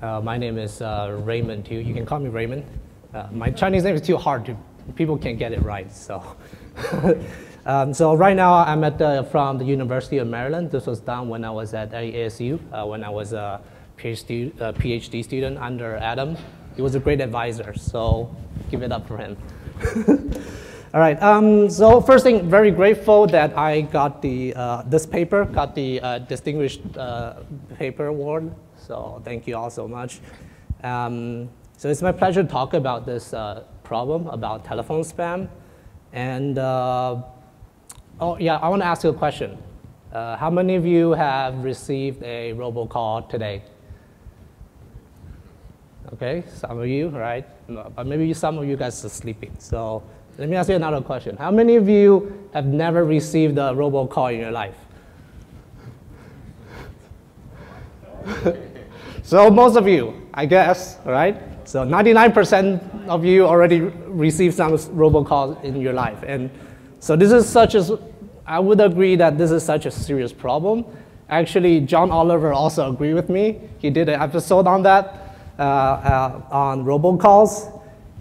My name is Raymond too. You can call me Raymond. My Chinese name is too hard to, people can't get it right, so. So right now I'm from the University of Maryland. This was done when I was at ASU, when I was a PhD student under Adam. He was a great advisor, so give it up for him. All right, so first thing, very grateful that I got this paper, got the Distinguished Paper Award. So thank you all so much. So it's my pleasure to talk about this problem about telephone spam. And oh yeah, I want to ask you a question. How many of you have received a robocall today? Okay, some of you, right? But maybe some of you guys are sleeping. So let me ask you another question. How many of you have never received a robocall in your life? So most of you, I guess, right? So 99% of you already received some robocalls in your life. And so this is I would agree that this is such a serious problem. Actually, John Oliver also agreed with me. He did an episode on that, on robocalls.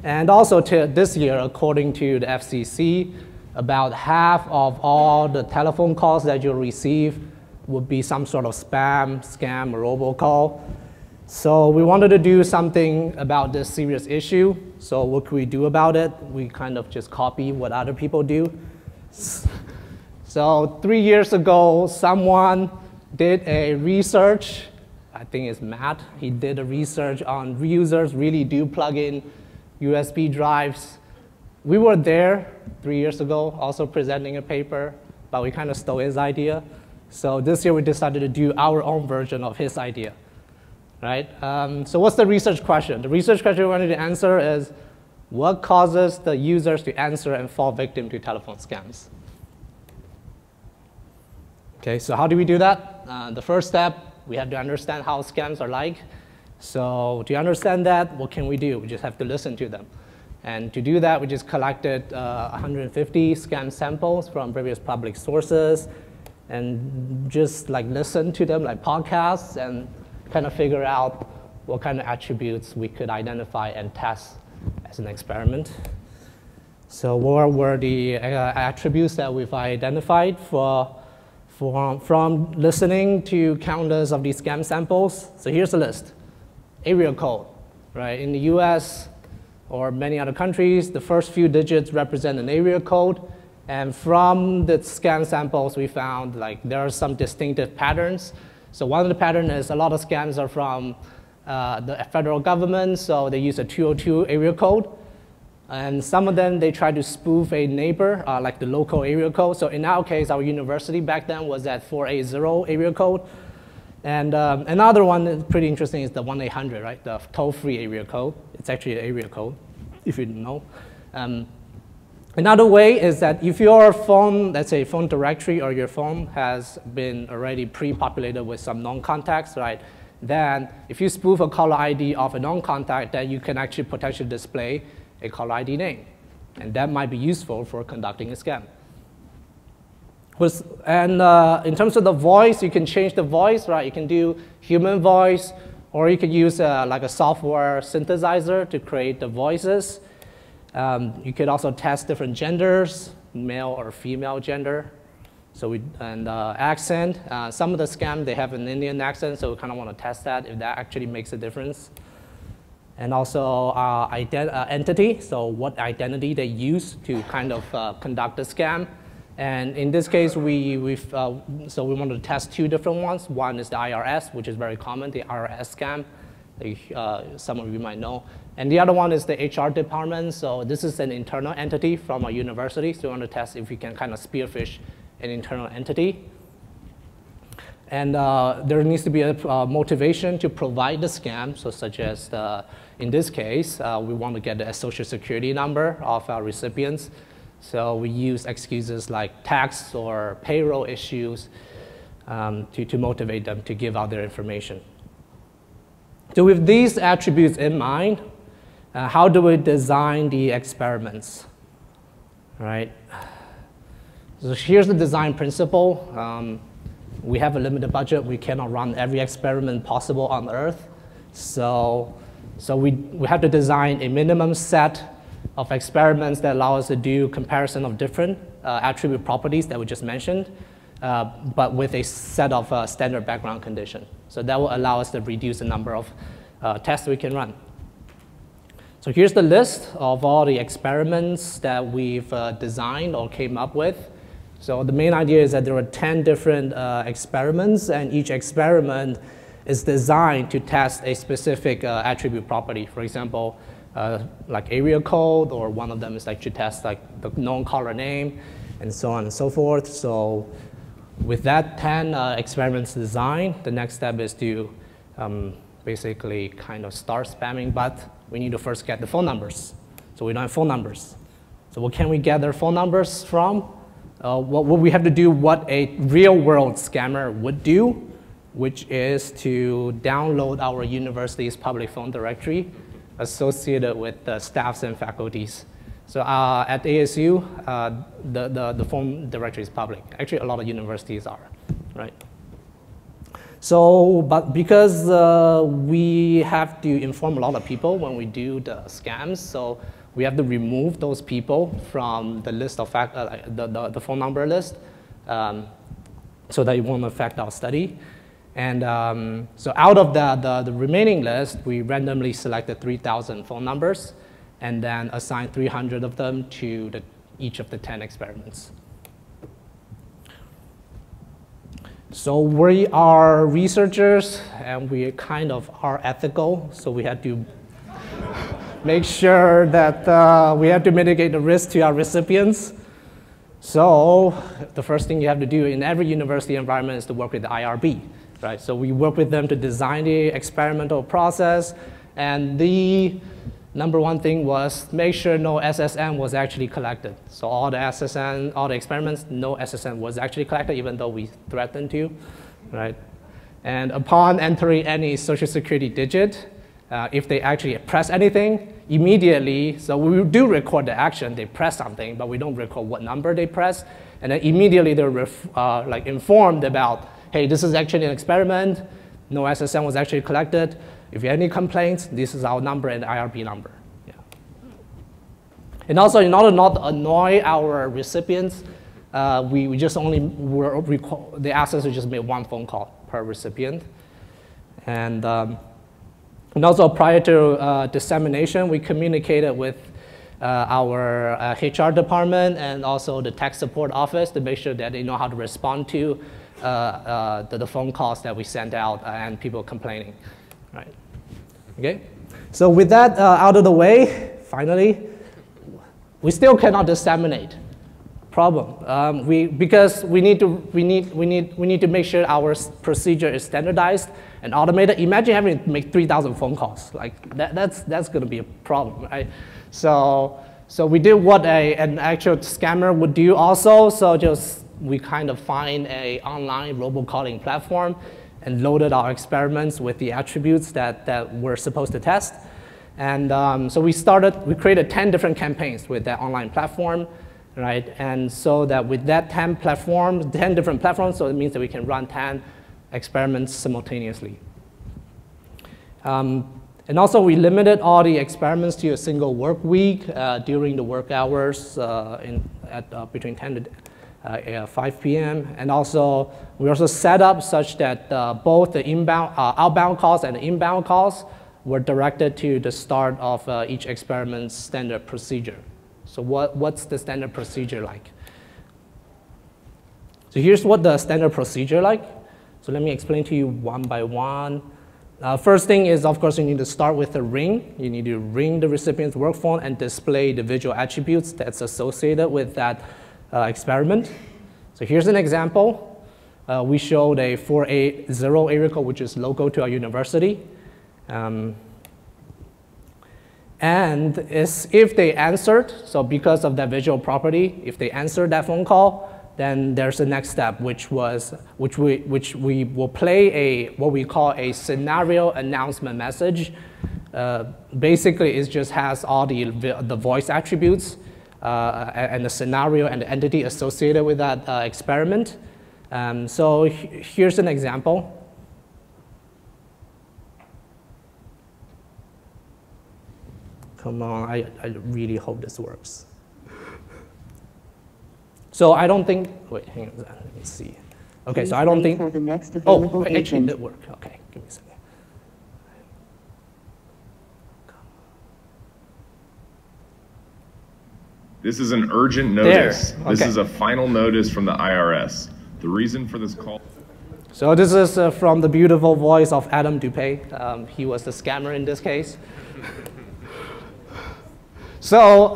And also this year, according to the FCC, about half of all the telephone calls that you'll receive would be some sort of spam, scam, or robocall. So we wanted to do something about this serious issue. So what could we do about it? We kind of just copy what other people do. So 3 years ago, someone did a research. I think it's Matt. He did a research on users really do plug in USB drives. We were there 3 years ago, also presenting a paper, but we kind of stole his idea. So this year we decided to do our own version of his idea. Right? So what's the research question? The research question we wanted to answer is, what causes the users to answer and fall victim to telephone scams? Okay, so how do we do that? The first step, we have to understand how scams are like. So to understand that, what can we do? We just have to listen to them. And to do that, we just collected 150 scam samples from various public sources and just like listen to them like podcasts and kind of figure out what kind of attributes we could identify and test as an experiment. So what were the attributes that we've identified from listening to countless of these scam samples? So here's a list. Area code, right? In the US or many other countries, the first few digits represent an area code. And from the scam samples, we found like there are some distinctive patterns. So one of the patterns is a lot of scams are from the federal government, so they use a 202 area code. And some of them, they try to spoof a neighbor, like the local area code. So in our case, our university back then was at 480 area code. And another one that's pretty interesting is the 1-800, right? The toll-free area code. It's actually an area code, if you didn't know. Another way is that if your phone, let's say phone directory or your phone has been already pre-populated with some non-contacts, right? Then if you spoof a caller ID of a non-contact, then you can actually potentially display a caller ID name. And that might be useful for conducting a scam. And in terms of the voice, you can change the voice, right? You can do human voice, or you can use like a software synthesizer to create the voices. You could also test different genders, male or female gender. So accent. Some of the scams, they have an Indian accent, so we kind of want to test that, if that actually makes a difference. And also entity, so what identity they use to kind of conduct the scam. And in this case, so we wanted to test two different ones. One is the IRS, which is very common, the IRS scam. Some of you might know. And the other one is the HR department. So this is an internal entity from a university. So we want to test if we can kind of spearfish an internal entity. And there needs to be a motivation to provide the scam. So such as, in this case, we want to get a social security number of our recipients. So we use excuses like tax or payroll issues to motivate them to give out their information. So with these attributes in mind, how do we design the experiments, right? So here's the design principle. We have a limited budget. We cannot run every experiment possible on Earth. So we have to design a minimum set of experiments that allow us to do comparison of different attribute properties that we just mentioned, but with a set of standard background condition. So that will allow us to reduce the number of tests we can run. So here's the list of all the experiments that we've designed or came up with. So the main idea is that there are 10 different experiments, and each experiment is designed to test a specific attribute property. For example, like area code, or one of them is like to test like the known caller name, and so on and so forth. So with that 10 experiments designed, the next step is to basically kind of start spamming, but we need to first get the phone numbers. So we don't have phone numbers. So what can we get their phone numbers from? What we have to do what a real world scammer would do, which is to download our university's public phone directory associated with the staffs and faculties. So at ASU, the phone directory is public. Actually, a lot of universities are, right? So, but because we have to inform a lot of people when we do the scams, so we have to remove those people from the list of the phone number list, so that it won't affect our study. And so out of the remaining list, we randomly selected 3,000 phone numbers and then assigned 300 of them to each of the 10 experiments. So we are researchers, and we kind of are ethical, so we had to make sure that we have to mitigate the risk to our recipients. So the first thing you have to do in every university environment is to work with the IRB. Right, so we work with them to design the experimental process, and the number one thing was make sure no SSN was actually collected. So all the SSN, all the experiments, no SSN was actually collected, even though we threatened to, right? And upon entering any social security digit, if they actually press anything, immediately, so we do record the action, they press something, but we don't record what number they press, and then immediately they're like informed about, hey, this is actually an experiment, no SSN was actually collected. If you have any complaints, this is our number and the IRB number. Yeah. And also, in order not to annoy our recipients, we just only they asked us to just make one phone call per recipient. And also, prior to dissemination, we communicated with our HR department and also the tech support office to make sure that they know how to respond to the phone calls that we sent out and people complaining, right? Okay, so with that out of the way, finally, we still cannot disseminate. Problem, because we need to make sure our procedure is standardized and automated. Imagine having to make 3,000 phone calls. Like that's going to be a problem, right? So we did what an actual scammer would do also. So we kind of find an online robocalling platform and loaded our experiments with the attributes that we're supposed to test. And so we created 10 different campaigns with that online platform, right? And so that with that 10 different platforms, so it means that we can run 10 experiments simultaneously. And also we limited all the experiments to a single work week during the work hours between 10 to 5 p.m. And also, we also set up such that both the outbound calls and the inbound calls were directed to the start of each experiment's standard procedure. So what's the standard procedure like? So here's what the standard procedure like. So let me explain to you one by one. First thing is, of course, you need to start with a ring. You need to ring the recipient's work phone and display the visual attributes that's associated with that experiment. So here's an example. We showed a 480 area code, which is local to our university. And if they answered, so because of that visual property, if they answered that phone call, then there's the next step, which we will play what we call a scenario announcement message. Basically, it just has all the voice attributes and the scenario and the entity associated with that experiment. So here's an example. Come on, I really hope this works. So I don't think, wait, hang on, let me see. Okay, Please so I don't wait think, for the next available actually agent. it did work. Okay, give me a second. This is an urgent notice. There, This okay. is a final notice from the IRS. The reason for this call. So this is from the beautiful voice of Adam Dupay. He was the scammer in this case. So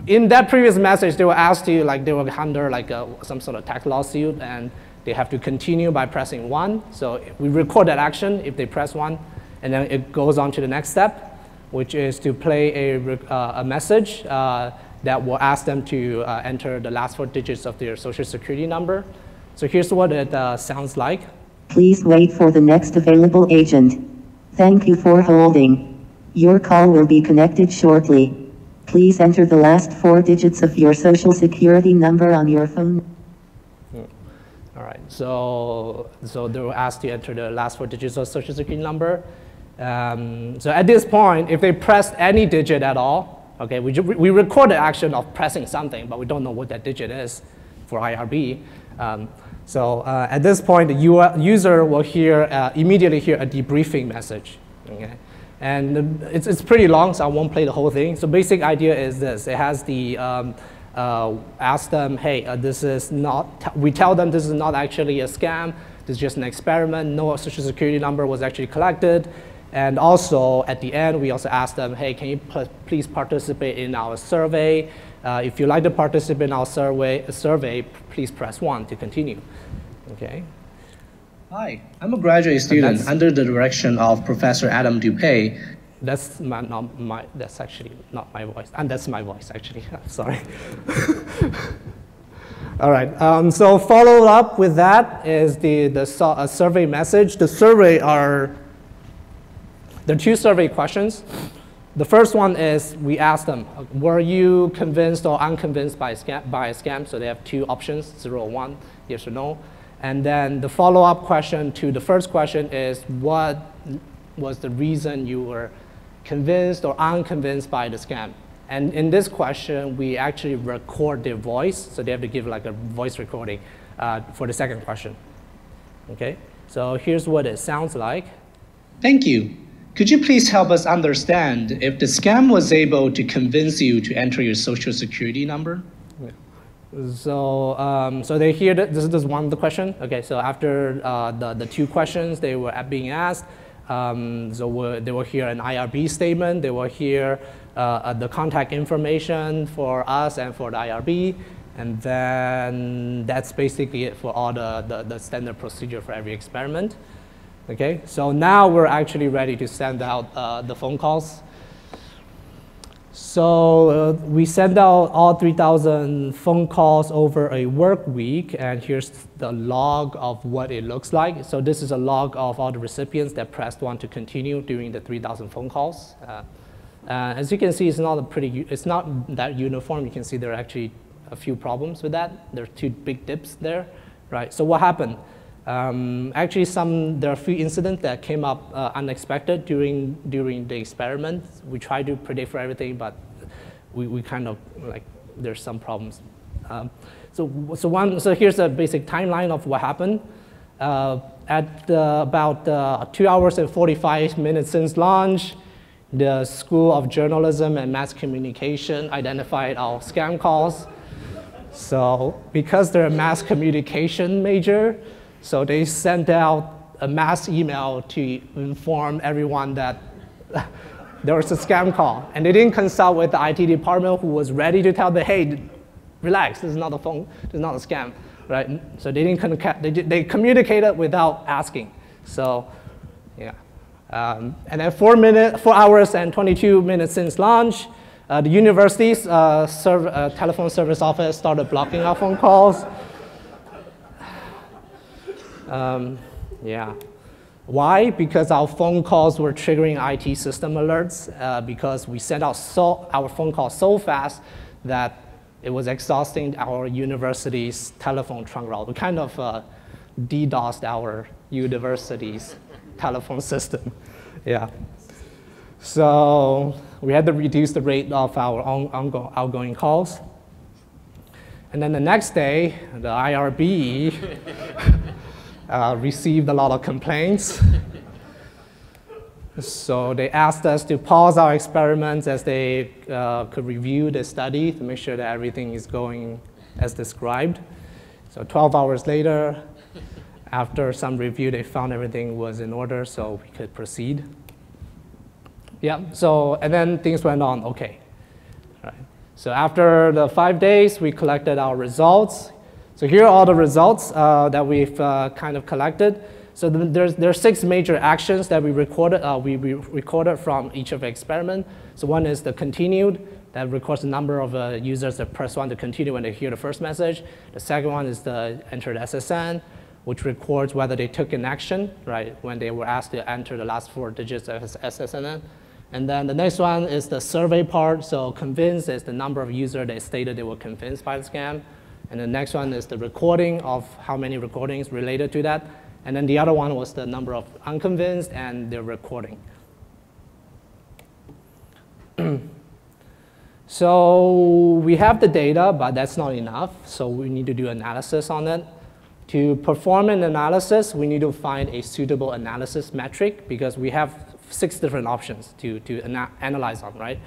in that previous message, they were asked to, like, they were under like some sort of tax lawsuit, and they have to continue by pressing 1. So we record that action if they press 1, and then it goes on to the next step, which is to play a message that will ask them to enter the last 4 digits of their social security number. So here's what it sounds like. Please wait for the next available agent. Thank you for holding. Your call will be connected shortly. Please enter the last 4 digits of your social security number on your phone. All right, so they were asked to enter the last 4 digits of social security number. So at this point, if they pressed any digit at all, okay, we record the action of pressing something, but we don't know what that digit is for IRB. So at this point, the user will immediately hear a debriefing message. Okay? And it's pretty long, so I won't play the whole thing. So basic idea is this. It has the, ask them, hey, this is not, we tell them this is not actually a scam. This is just an experiment. No social security number was actually collected. And also, at the end, we also ask them, hey, can you please participate in our survey? If you'd like to participate in our survey, please press 1 to continue. Okay. Hi, I'm a graduate student under the direction of Professor Adam Dupay. That's that's actually not my voice, and that's my voice actually. Sorry. All right. So follow up with that is the survey message. There are 2 survey questions. The first one is we ask them, were you convinced or unconvinced by a scam? So they have 2 options, 0 or 1, yes or no. And then the follow-up question to the first question is, what was the reason you were convinced or unconvinced by the scam? And in this question, we actually record their voice. So they have to give like a voice recording for the second question. Okay, so here's what it sounds like. Thank you. Could you please help us understand if the scam was able to convince you to enter your social security number? Yeah. So they hear that this is one of the question. Okay, so after the 2 questions they were being asked, they will hear an IRB statement. They will hear the contact information for us and for the IRB, and then that's basically it for all the standard procedure for every experiment. Okay, so now we're actually ready to send out the phone calls. So we send out all 3,000 phone calls over a work week, and here's the log of what it looks like. So this is a log of all the recipients that pressed 1 to continue during the 3,000 phone calls. As you can see, it's not that uniform. You can see there are actually a few problems with that. There are 2 big dips there, right? So what happened? Actually, there are a few incidents that came up unexpected during the experiment. We tried to predict for everything, but we kind of like there's some problems. So here's a basic timeline of what happened. At about 2 hours and 45 minutes since launch, the School of Journalism and Mass Communication identified our scam calls. So because they're a mass communication major, so they sent out a mass email to inform everyone that there was a scam call. And they didn't consult with the IT department, who was ready to tell them, hey, relax, this is not a phone, this is not a scam, right? So they didn't they communicated without asking. So, yeah. And then 4 hours and 22 minutes since launch, the university's telephone service office started blocking our phone calls. Yeah. Why? Because our phone calls were triggering IT system alerts, because we sent out our phone calls so fast that it was exhausting our university's telephone trunk route. We kind of DDoSed our university's telephone system. Yeah. So we had to reduce the rate of our outgoing calls. And then the next day, the IRB received a lot of complaints. So they asked us to pause our experiments as they could review the study to make sure that everything is going as described. So 12 hours later, after some review, they found everything was in order, so we could proceed. Yeah, so, and then things went on okay. All right. So after the 5 days, we collected our results. So here are all the results that we've kind of collected. So there are 6 major actions that we recorded from each of the experiment. So one is the continued, that records the number of users that press 1 to continue when they hear the first message. The second one is the entered SSN, which records whether they took an action, right, when they were asked to enter the last 4 digits of SSN. And then the next one is the survey part. So convinced is the number of users that stated they were convinced by the scam. And the next one is the recording of how many recordings related to that. And then the other one was the number of unconvinced and the recording. So we have the data, but that's not enough. So we need to do analysis on it. To perform an analysis, we need to find a suitable analysis metric because we have 6 different options to analyze on, right?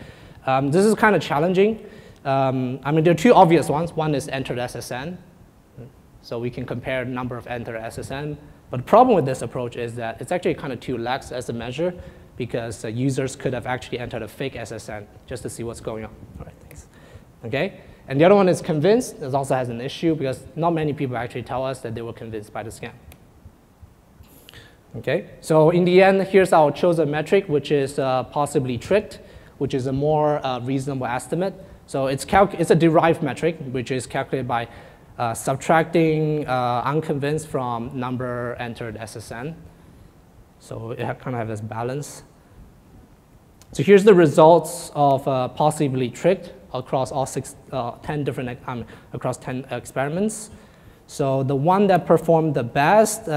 This is kind of challenging. I mean, there are 2 obvious ones. One is entered SSN. So we can compare the number of entered SSN. But the problem with this approach is that it's actually kind of too lax as a measure because users could have actually entered a fake SSN just to see what's going on. All right, thanks. Okay? And the other one is convinced. This also has an issue because not many people actually tell us that they were convinced by the scam. Okay? So in the end, here's our chosen metric, which is possibly tricked, which is a more reasonable estimate. So it's a derived metric, which is calculated by subtracting unconvinced from number entered SSN. So it kind of has this balance. So here's the results of possibly tricked across all 10 different, across 10 experiments. So the one that performed the best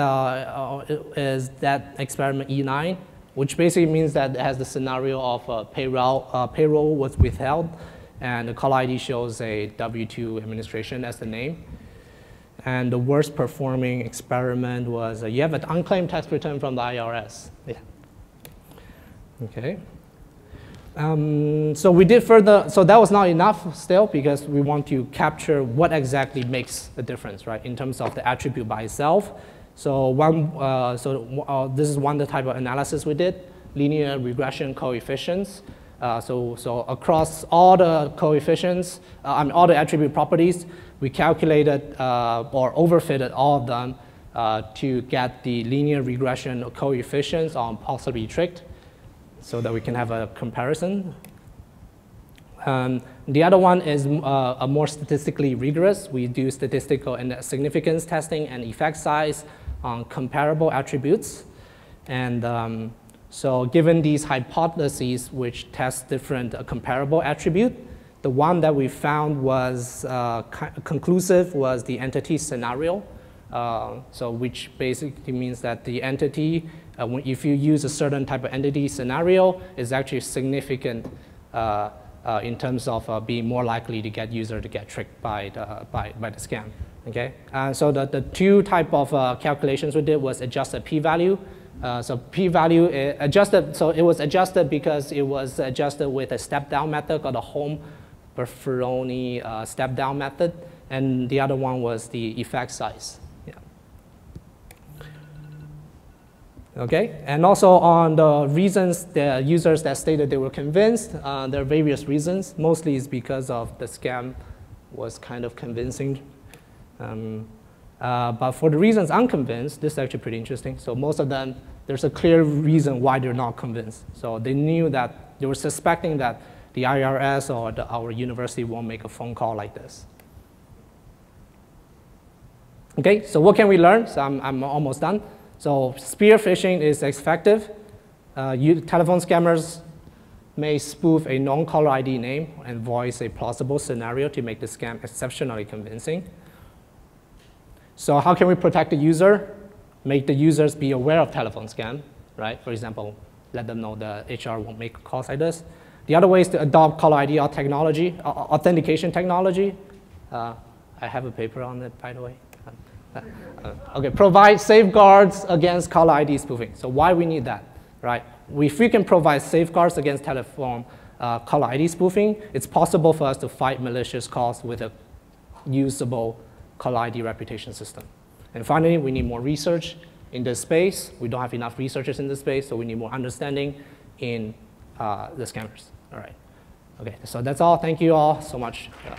is that experiment E9, which basically means that it has the scenario of payroll was withheld, and the call ID shows a W-2 administration as the name. And the worst performing experiment was you have an unclaimed tax return from the IRS. Yeah. Okay. So we did further, so that was not enough still because we want to capture what exactly makes the difference, right, in terms of the attribute by itself. So this is one type of analysis we did, linear regression coefficients. So across all the coefficients, all the attribute properties, we calculated or overfitted all of them to get the linear regression coefficients on possibly tricked, so that we can have a comparison. The other one is a more statistically rigorous. We do statistical and significance testing and effect size on comparable attributes. And so given these hypotheses which test different comparable attribute, the one that we found was conclusive was the entity scenario. So which basically means that the entity, if you use a certain type of entity scenario, is actually significant in terms of being more likely to get user to get tricked by the scam. Okay, so the 2 type of calculations we did was adjusted p-value. So p-value adjusted. So it was adjusted because it was adjusted with a step-down method called the Holm-Baffaroni step-down method, and the other one was the effect size. Okay, and also on the reasons, the users that stated they were convinced, there are various reasons. Mostly is because of the scam was kind of convincing. But for the reasons unconvinced, this is actually pretty interesting. So most of them, there's a clear reason why they're not convinced. So they knew that, they were suspecting that the IRS or our university won't make a phone call like this. Okay, so what can we learn? So I'm almost done. So spear phishing is effective. Telephone scammers may spoof a known caller ID name and voice a plausible scenario to make the scam exceptionally convincing. So how can we protect the user? Make the users be aware of telephone scam, right? For example, let them know the HR won't make calls like this. The other way is to adopt caller ID technology, authentication technology. I have a paper on it, by the way. Okay, provide safeguards against caller ID spoofing. So why we need that, right? If we can provide safeguards against telephone caller ID spoofing, it's possible for us to fight malicious calls with a usable caller ID reputation system. And finally, we need more research in this space. We don't have enough researchers in this space, so we need more understanding in the scammers. All right. Okay, so that's all. Thank you all so much. Yeah.